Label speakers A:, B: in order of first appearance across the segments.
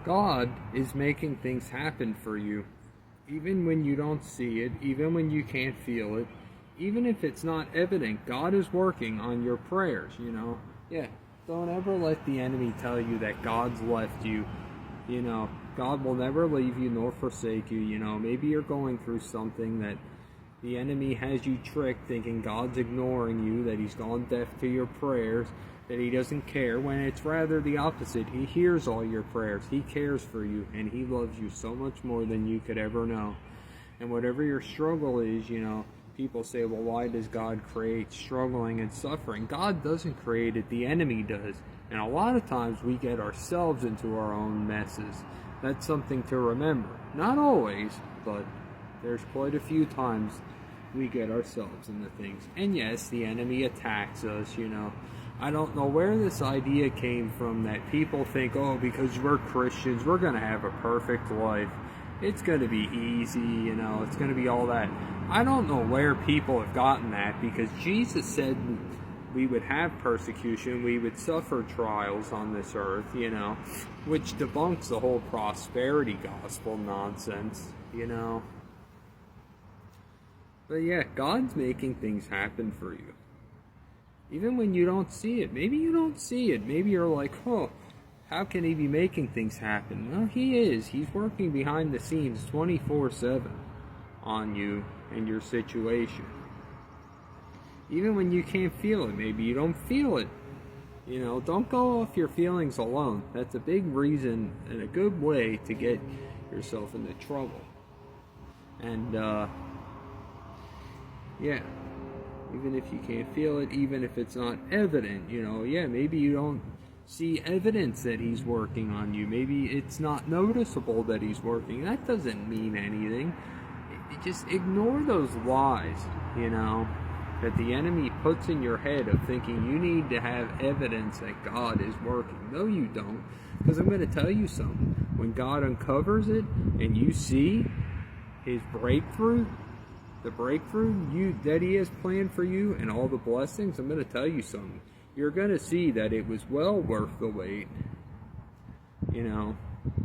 A: God is making things happen for you. Even when you don't see it, even when you can't feel it, even if it's not evident, God is working on your prayers, Yeah, don't ever let the enemy tell you that God's left you. God will never leave you nor forsake you. Maybe you're going through something that the enemy has you tricked, thinking God's ignoring you, that he's gone deaf to your prayers, that he doesn't care, when it's rather the opposite. He hears all your prayers, he cares for you, and he loves you so much more than you could ever know. And whatever your struggle is, people say, well, why does God create struggling and suffering? God doesn't create it, the enemy does. And a lot of times we get ourselves into our own messes. That's something to remember. Not always, but there's quite a few times we get ourselves into things. And yes, the enemy attacks us, I don't know where this idea came from that people think, oh, because we're Christians, we're going to have a perfect life. It's going to be easy, it's going to be all that. I don't know where people have gotten that, because Jesus said we would have persecution, we would suffer trials on this earth, which debunks the whole prosperity gospel nonsense, But yeah, God's making things happen for you. Even when you don't see it. Maybe you don't see it. Maybe you're like, oh, how can he be making things happen? Well, he is. He's working behind the scenes 24/7 on you and your situation. Even when you can't feel it. Maybe you don't feel it. Don't go off your feelings alone. That's a big reason and a good way to get yourself into trouble. And, yeah. Even if you can't feel it, even if it's not evident, maybe you don't see evidence that he's working on you. Maybe it's not noticeable that he's working. That doesn't mean anything. Just ignore those lies, that the enemy puts in your head of thinking you need to have evidence that God is working. No, you don't. Because I'm going to tell you something. When God uncovers it and you see his breakthrough, the breakthrough that he has planned for you and all the blessings, I'm going to tell you something. You're going to see that it was well worth the wait.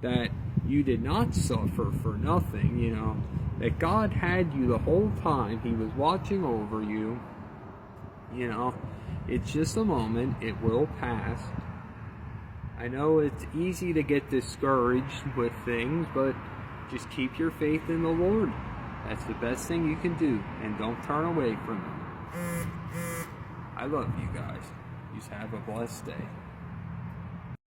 A: That you did not suffer for nothing, that God had you the whole time. He was watching over you. It's just a moment. It will pass. I know it's easy to get discouraged with things, but just keep your faith in the Lord. That's the best thing you can do, and don't turn away from it. I love you guys. You have a blessed day.